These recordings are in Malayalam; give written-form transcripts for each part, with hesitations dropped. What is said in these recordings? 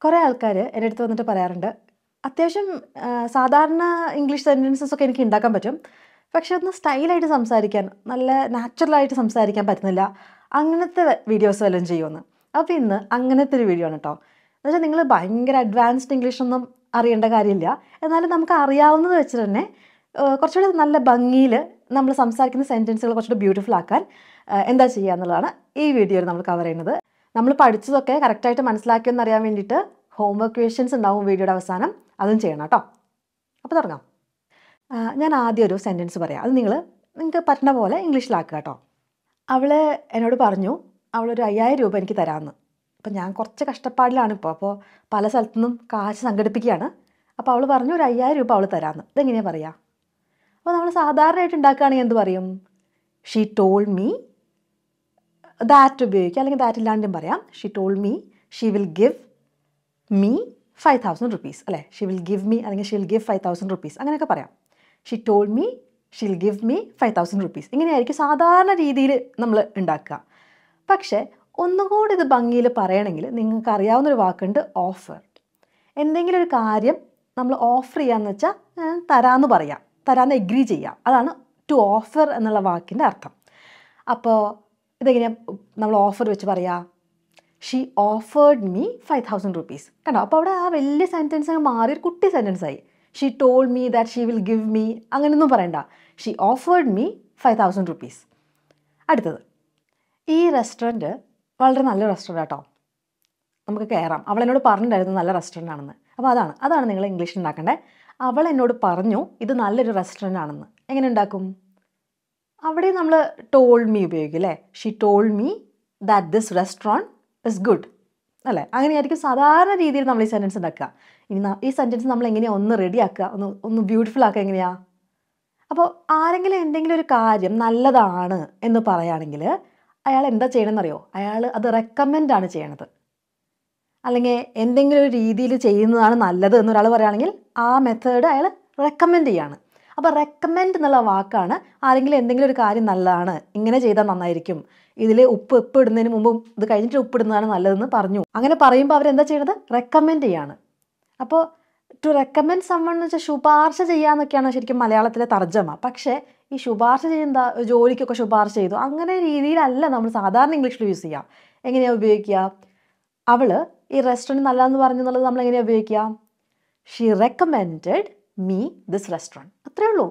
കുറേ ആൾക്കാർ എൻ്റെ അടുത്ത് വന്നിട്ട് പറയാറുണ്ട്, അത്യാവശ്യം സാധാരണ ഇംഗ്ലീഷ് സെൻറ്റൻസസ് ഒക്കെ എനിക്ക് ഉണ്ടാക്കാൻ പറ്റും, പക്ഷെ ഒന്ന് സ്റ്റൈലായിട്ട് സംസാരിക്കാൻ, നല്ല നാച്ചുറലായിട്ട് സംസാരിക്കാൻ പറ്റുന്നില്ല. അങ്ങനത്തെ വീഡിയോസ് വല്ലതും ചെയ്യുമെന്ന്. അപ്പോൾ ഇന്ന് അങ്ങനത്തെ ഒരു വീഡിയോ ആണ് കേട്ടോ. എന്നുവെച്ചാൽ നിങ്ങൾ ഭയങ്കര അഡ്വാൻസ്ഡ് ഇംഗ്ലീഷൊന്നും അറിയേണ്ട കാര്യമില്ല, എന്നാലും നമുക്ക് അറിയാവുന്നത് വെച്ചിട്ട് തന്നെ കുറച്ചുകൂടി നല്ല ഭംഗിയിൽ നമ്മൾ സംസാരിക്കുന്ന സെൻറ്റൻസുകൾ കുറച്ചുകൂടി ബ്യൂട്ടിഫുൾ ആക്കാൻ എന്താ ചെയ്യുക എന്നുള്ളതാണ് ഈ വീഡിയോയിൽ നമ്മൾ കവർ ചെയ്യുന്നത്. നമ്മൾ പഠിച്ചതൊക്കെ കറക്റ്റായിട്ട് മനസ്സിലാക്കിയെന്ന് അറിയാൻ വേണ്ടിയിട്ട് ഹോംവർക്ക് ക്വസ്റ്റ്യൻസ് ഉണ്ടാവും വീഡിയോയുടെ അവസാനം, അതും ചെയ്യണം കേട്ടോ. അപ്പോൾ തുടങ്ങാം. ഞാൻ ആദ്യം ഒരു സെൻറ്റൻസ് പറയാം, അത് നിങ്ങൾക്ക് പറ്റുന്ന പോലെ ഇംഗ്ലീഷിലാക്കുക കേട്ടോ. അവൾ എന്നോട് പറഞ്ഞു അവളൊരു 5000 രൂപ എനിക്ക് തരാമെന്ന്. അപ്പം ഞാൻ കുറച്ച് കഷ്ടപ്പാടിലാണ് അപ്പോൾ പല സ്ഥലത്തു നിന്നും കാശ് സംഘടിപ്പിക്കുകയാണ്. അപ്പോൾ അവൾ പറഞ്ഞു ഒരു 5000 രൂപ അവൾ തരാമെന്ന്. ഇതെങ്ങനെയാണ് പറയുക? അപ്പോൾ നമ്മൾ സാധാരണയായിട്ട് ഉണ്ടാക്കുകയാണെങ്കിൽ എന്ത് പറയും? ഷീ ടോൾഡ് മീ, ദാറ്റ് ഉപയോഗിക്കുക, അല്ലെങ്കിൽ ദാറ്റ് ഇല്ലാണ്ടും പറയാം. She told me she will give me 5000 rupees അല്ലേ? ഷീ വിൽ ഗിവ് മീ അല്ലെങ്കിൽ ഷീ വിൽ ഗിവ് 5000 rupees അങ്ങനെയൊക്കെ പറയാം. She told me she will give me 5000 rupees ഇങ്ങനെയായിരിക്കും സാധാരണ രീതിയിൽ നമ്മൾ ഉണ്ടാക്കുക. പക്ഷേ ഒന്നുകൂടി ഇത് ഭംഗിയിൽ പറയണമെങ്കിൽ നിങ്ങൾക്ക് അറിയാവുന്നൊരു വാക്കുണ്ട്, ഓഫർ. എന്തെങ്കിലും ഒരു കാര്യം നമ്മൾ ഓഫർ ചെയ്യാന്ന് വെച്ചാൽ തരാമെന്ന് പറയാം, തരാമെന്ന് എഗ്രി ചെയ്യാം. അതാണ് ടു ഓഫർ എന്നുള്ള വാക്കിൻ്റെ അർത്ഥം. അപ്പോൾ ഇതെങ്ങനെയാണ് നമ്മൾ ഓഫർ വെച്ച് പറയാം? She offered me 5000 rupees. കണ്ടോ? അപ്പോൾ അവിടെ ആ വലിയ സെൻറ്റൻസ് മാറി ഒരു കുട്ടി സെൻറ്റൻസായി. She told me that she will give me അങ്ങനെയൊന്നും പറയണ്ട. She offered me 5000 rupees. അടുത്തത്, ഈ റെസ്റ്റോറൻറ്റ് വളരെ നല്ല റെസ്റ്റോറൻറ്റ് കേട്ടോ, നമുക്ക് കയറാം. അവൾ എന്നോട് പറഞ്ഞിട്ടുണ്ടായിരുന്നു നല്ല റെസ്റ്റോറൻ്റ് ആണെന്ന്. അപ്പോൾ അതാണ് നിങ്ങൾ ഇംഗ്ലീഷിൽ ഉണ്ടാക്കേണ്ടത്. അവൾ എന്നോട് പറഞ്ഞു ഇത് നല്ലൊരു റെസ്റ്റോറൻ്റ് ആണെന്ന്. എങ്ങനെ ഉണ്ടാക്കും? അവിടെ നമ്മൾ ടോൾഡ് മീ ഉപയോഗിക്കും അല്ലേ? She told me that this restaurant is good അല്ലേ? അങ്ങനെയായിരിക്കും സാധാരണ രീതിയിൽ നമ്മൾ ഈ സെൻറ്റൻസ് ഉണ്ടാക്കുക. ഇനി ഈ സെൻറ്റൻസ് നമ്മൾ എങ്ങനെയാണ് ഒന്ന് റെഡി ആക്കുക, ഒന്ന് ബ്യൂട്ടിഫുൾ ആക്കുക എങ്ങനെയാണ്? അപ്പോൾ ആരെങ്കിലും എന്തെങ്കിലും ഒരു കാര്യം നല്ലതാണ് എന്ന് പറയുകയാണെങ്കിൽ അയാൾ എന്താ ചെയ്യണമെന്നറിയോ? അയാൾ അത് റെക്കമെൻഡാണ് ചെയ്യണത്. അല്ലെങ്കിൽ എന്തെങ്കിലും ഒരു രീതിയിൽ ചെയ്യുന്നതാണ് നല്ലത് എന്നൊരാൾ പറയുകയാണെങ്കിൽ ആ മെത്തേഡ് അയാൾ റെക്കമെൻഡ് ചെയ്യാണ്. അപ്പോൾ റെക്കമെൻഡ് എന്നുള്ള വാക്കാണ് ആരെങ്കിലും എന്തെങ്കിലും ഒരു കാര്യം നല്ലതാണ്, ഇങ്ങനെ ചെയ്താൽ നന്നായിരിക്കും, ഇതിൽ ഉപ്പ് ഇടുന്നതിന് മുമ്പും ഇത് കഴിഞ്ഞിട്ട് ഉപ്പിടുന്നതാണ് നല്ലതെന്ന് പറഞ്ഞു. അങ്ങനെ പറയുമ്പോൾ അവരെന്താ ചെയ്യണത്? റെക്കമെൻഡ് ചെയ്യാണ്. അപ്പോൾ ടു റെക്കമെൻഡ് സമ്മൺ എന്ന് വെച്ചാൽ ശുപാർശ ചെയ്യാന്നൊക്കെയാണ് ശരിക്കും മലയാളത്തിലെ തർജ്ജമ. പക്ഷേ ഈ ശുപാർശ ചെയ്യുന്ന ജോലിക്കൊക്കെ ശുപാർശ ചെയ്തു അങ്ങനെ രീതിയിലല്ല നമ്മൾ സാധാരണ ഇംഗ്ലീഷിൽ യൂസ് ചെയ്യുക. എങ്ങനെയാണ് ഉപയോഗിക്കുക? അവൾ ഈ റെസ്റ്റോറൻറ്റ് നല്ലതെന്ന് പറഞ്ഞു എന്നുള്ളത് നമ്മൾ എങ്ങനെയാണ് ഉപയോഗിക്കുക? She recommended me this restaurant. അത്രേ ഉള്ളൂ.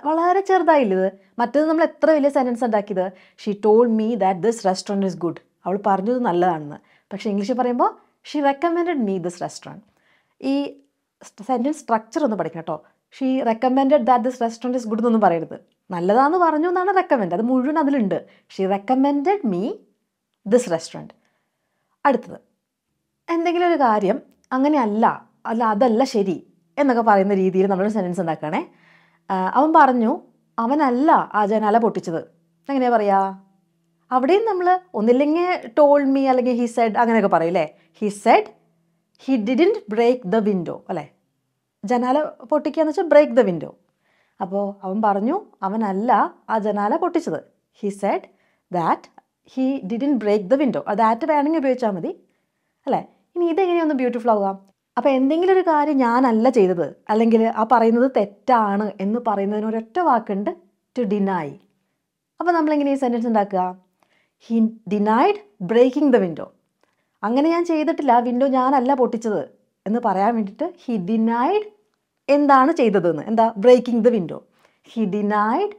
വളരെ ചെറുതായില്ല ഇത്. മറ്റേത് നമ്മൾ എത്ര വലിയ സെൻറ്റൻസ് ഉണ്ടാക്കിയത്? She told me that this restaurant is good. അവൾ പറഞ്ഞത് നല്ലതാണെന്ന്. പക്ഷേ ഇംഗ്ലീഷിൽ പറയുമ്പോൾ she recommended me this restaurant. ഈ സെൻറ്റൻസ് സ്ട്രക്ചർ ഒന്ന് പഠിക്കണം കേട്ടോ. She recommended that this restaurant is good എന്നൊന്നും പറയരുത്. നല്ലതാണെന്ന് പറഞ്ഞു എന്നാണ് റെക്കമെൻഡ്, അത് മുഴുവൻ അതിലുണ്ട്. She recommended me this restaurant. അടുത്തത്, എന്തെങ്കിലും ഒരു കാര്യം അങ്ങനെയല്ല, അതല്ല ശരി എന്നൊക്കെ പറയുന്ന രീതിയിൽ നമ്മളൊരു സെൻറ്റൻസ് ഉണ്ടാക്കുകയാണേ. അവൻ പറഞ്ഞു അവനല്ല ആ ജനാല പൊട്ടിച്ചത്. എങ്ങനെയാണ് പറയുക? അവിടെയും നമ്മൾ ഒന്നില്ലെങ്കിൽ ടോൾഡ് മീ അല്ലെങ്കിൽ ഹി സെഡ് അങ്ങനെയൊക്കെ പറയും അല്ലേ? He said he didn't break the window അല്ലേ? ജനാല പൊട്ടിക്കുക എന്ന് വെച്ചാൽ ബ്രേക്ക് ദ വിൻഡോ. അപ്പോൾ അവൻ പറഞ്ഞു അവനല്ല ആ ജനാല പൊട്ടിച്ചത്. He said that he didn't break the window. That വേണമെങ്കിൽ ഉപയോഗിച്ചാൽ മതി അല്ലേ? ഇനി ഇതെങ്ങനെയൊന്ന് ബ്യൂട്ടിഫുൾ ആവുക? അപ്പോൾ എന്തെങ്കിലും ഒരു കാര്യം ഞാനല്ല ചെയ്തത് അല്ലെങ്കിൽ ആ പറയുന്നത് തെറ്റാണ് എന്ന് പറയുന്നതിന് ഒരൊറ്റ വാക്കുണ്ട്, ടു ഡിനൈ. അപ്പോൾ നമ്മളെങ്ങനെ ഈ സെൻറ്റൻസ് ഉണ്ടാക്കുക? He denied breaking the window. അങ്ങനെ ഞാൻ ചെയ്തിട്ടില്ല, വിൻഡോ ഞാനല്ല പൊട്ടിച്ചത് എന്ന് പറയാൻ വേണ്ടിയിട്ട് ഹി ഡിനൈഡ് എന്താണ് ചെയ്തതെന്ന്. എന്താ? Breaking the window. He denied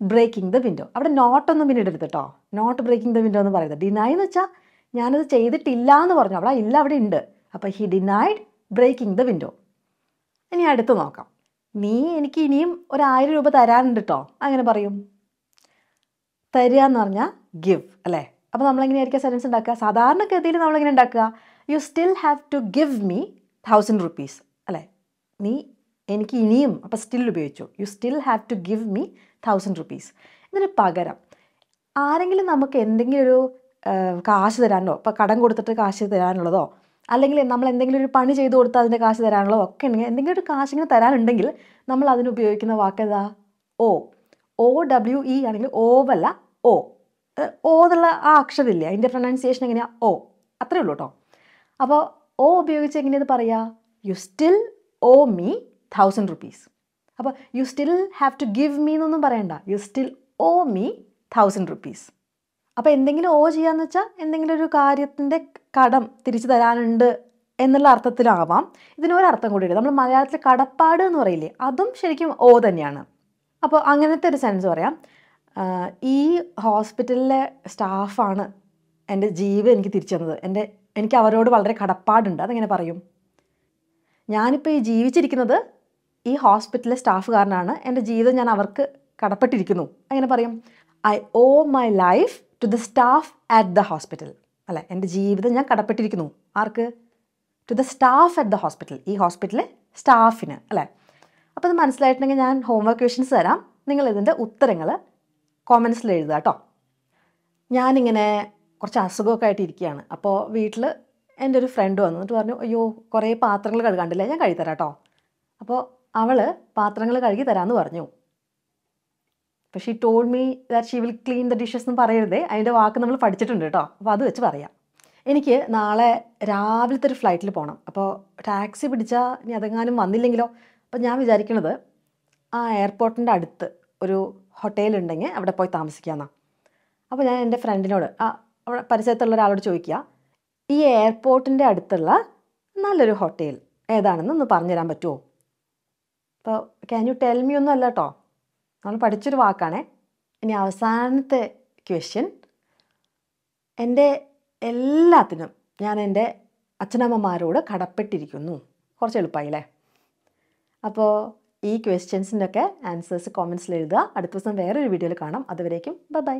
breaking the window. അവിടെ നോട്ടൊന്നും പിന്നെ ഇടരുത് കേട്ടോ. നോട്ട് ബ്രേക്കിംഗ് ദ വിൻഡോ എന്ന് പറയുന്നത്. ഡിനൈ എന്ന് വെച്ചാൽ ഞാനത് ചെയ്തിട്ടില്ല എന്ന് പറഞ്ഞു, അവിടെ ഇല്ല, അവിടെ ഉണ്ട്. അപ്പോൾ he denied breaking the window. ഇനി അടുത്ത് നോക്കാം. നീ എനിക്ക് ഇനിയും ഒരു 1000 രൂപ തരാനുണ്ട് കേട്ടോ. അങ്ങനെ പറയും. തരിക എന്ന് പറഞ്ഞാൽ ഗിവ് അല്ലേ? അപ്പോൾ നമ്മളെങ്ങനെയായിരിക്കും സെൻറ്റൻസ് ഉണ്ടാക്കുക? സാധാരണഗതിയിൽ നമ്മളെങ്ങനെ ഉണ്ടാക്കുക? You still have to give me 1000 rupees അല്ലേ? നീ എനിക്ക് ഇനിയും, അപ്പോൾ സ്റ്റിൽ ഉപയോഗിച്ചു. You still have to give me 1000 rupees. ഇതിന് പകരം ആരെങ്കിലും നമുക്ക് എന്തെങ്കിലും ഒരു കാശ് തരാനോ, ഇപ്പോൾ കടം കൊടുത്തിട്ട് കാശ് തരാനുള്ളതോ അല്ലെങ്കിൽ നമ്മൾ എന്തെങ്കിലും ഒരു പണി ചെയ്ത് കൊടുത്താൽ അതിൻ്റെ കാശ് തരാനുള്ളതോ ഒക്കെ ഉണ്ടെങ്കിൽ, എന്തെങ്കിലും ഒരു കാശ് ഇങ്ങനെ തരാനുണ്ടെങ്കിൽ നമ്മൾ അതിന് ഉപയോഗിക്കുന്ന വാക്കേതാ? ഓ. OWE ആണെങ്കിൽ ഓവല്ല ഓ. ഓ എന്നുള്ള ആ അക്ഷരമില്ലേ, അതിൻ്റെ പ്രൊനൗൺസിയേഷൻ എങ്ങനെയാണ്? ഓ. അത്രേ ഉള്ളൂ കേട്ടോ. അപ്പോൾ ഓ ഉപയോഗിച്ച് എങ്ങനെയത് പറയാ? You still owe me 1000 rupees. അപ്പോൾ you still have to give me എന്നൊന്നും പറയണ്ട. You still owe me 1000 rupees. അപ്പോൾ എന്തെങ്കിലും ഓ ചെയ്യാന്ന് വെച്ചാൽ എന്തെങ്കിലും ഒരു കാര്യത്തിൻ്റെ കടം തിരിച്ചു തരാനുണ്ട് എന്നുള്ള അർത്ഥത്തിലാവാം. ഇതിനൊരർത്ഥം കൂടിയുണ്ട്. നമ്മൾ മലയാളത്തിൽ കടപ്പാട് എന്ന് പറയില്ലേ, അതും ശരിക്കും ഓ തന്നെയാണ്. അപ്പോൾ അങ്ങനത്തെ ഒരു സെൻസ് പറയാം. ഈ ഹോസ്പിറ്റലിലെ സ്റ്റാഫാണ് എൻ്റെ ജീവൻ എനിക്ക് തിരിച്ചു തന്നത്. എനിക്ക് അവരോട് വളരെ കടപ്പാടുണ്ട്. അതെങ്ങനെ പറയും? ഞാനിപ്പോൾ ഈ ജീവിച്ചിരിക്കുന്നത് ഈ ഹോസ്പിറ്റലിലെ സ്റ്റാഫ് കാരനാണ്. എൻ്റെ ജീവിതം ഞാൻ അവർക്ക് കടപ്പെട്ടിരിക്കുന്നു. എങ്ങനെ പറയും? I owe my life to the staff at the hospital. അല്ലേ, എൻ്റെ ജീവിതം ഞാൻ കടപ്പെട്ടിരിക്കുന്നു. ആർക്ക്? To the staff at the hospital. ഈ ഹോസ്പിറ്റലിലെ സ്റ്റാഫിന്. അല്ലേ? അപ്പോൾ അത് മനസ്സിലായിട്ടുണ്ടെങ്കിൽ ഞാൻ ഹോംവർക്ക് ക്വസ്റ്റ്യൻസ് തരാം. നിങ്ങൾ ഇതിൻ്റെ ഉത്തരങ്ങൾ കോമൻസിൽ എഴുതുക കേട്ടോ. ഞാനിങ്ങനെ കുറച്ച് അസുഖമൊക്കെ ആയിട്ട് ഇരിക്കുകയാണ്. അപ്പോൾ വീട്ടിൽ എൻ്റെ ഒരു ഫ്രണ്ട് വന്നു എന്നിട്ട് പറഞ്ഞു, അയ്യോ കുറേ പാത്രങ്ങൾ കഴുകാണ്ടില്ലേ, ഞാൻ കഴുകി തരാം കേട്ടോ. അപ്പോൾ അവൾ പാത്രങ്ങൾ കഴുകി തരാമെന്ന് പറഞ്ഞു. അപ്പോൾ she told me that she will clean the dishes എന്ന് പറയരുതേ, അതിൻ്റെ വാക്ക് നമ്മൾ പഠിച്ചിട്ടുണ്ട് കേട്ടോ. അപ്പോൾ അത് വെച്ച് പറയാം. എനിക്ക് നാളെ രാവിലത്തെ ഒരു ഫ്ലൈറ്റിൽ പോകണം. അപ്പോൾ ടാക്സി പിടിച്ചാൽ ഇനി അതെങ്ങാനും വന്നില്ലെങ്കിലോ. അപ്പോൾ ഞാൻ വിചാരിക്കണത് ആ എയർപോർട്ടിൻ്റെ അടുത്ത് ഒരു ഹോട്ടലുണ്ടെങ്കിൽ അവിടെ പോയി താമസിക്കാമെന്നാണ്. അപ്പോൾ ഞാൻ എൻ്റെ ഫ്രണ്ടിനോട് അവിടെ പരിസരത്തുള്ള ഒരാളോട് ചോദിക്കുക, ഈ എയർപോർട്ടിൻ്റെ അടുത്തുള്ള നല്ലൊരു ഹോട്ടൽ ഏതാണെന്ന് ഒന്ന് പറഞ്ഞു തരാൻ പറ്റുമോ? അപ്പോൾ ക്യാൻ യു ടെൽ മീ ഒന്നും അല്ല കേട്ടോ, നമ്മൾ പഠിച്ചൊരു വാക്കാണേ. ഇനി അവസാനത്തെ ക്വസ്റ്റ്യൻ, എൻ്റെ എല്ലാത്തിനും ഞാൻ എൻ്റെ അച്ഛനമ്മമാരോട് കടപ്പെട്ടിരിക്കുന്നു. കുറച്ച് എളുപ്പമായില്ലേ? അപ്പോൾ ഈ ക്വസ്റ്റ്യൻസിൻ്റെ ഒക്കെ ആൻസേഴ്സ് കോമൻസിൽ എഴുതുക. അടുത്ത ദിവസം വേറൊരു വീഡിയോയിൽ കാണാം. അതുവരേക്കും ബൈ.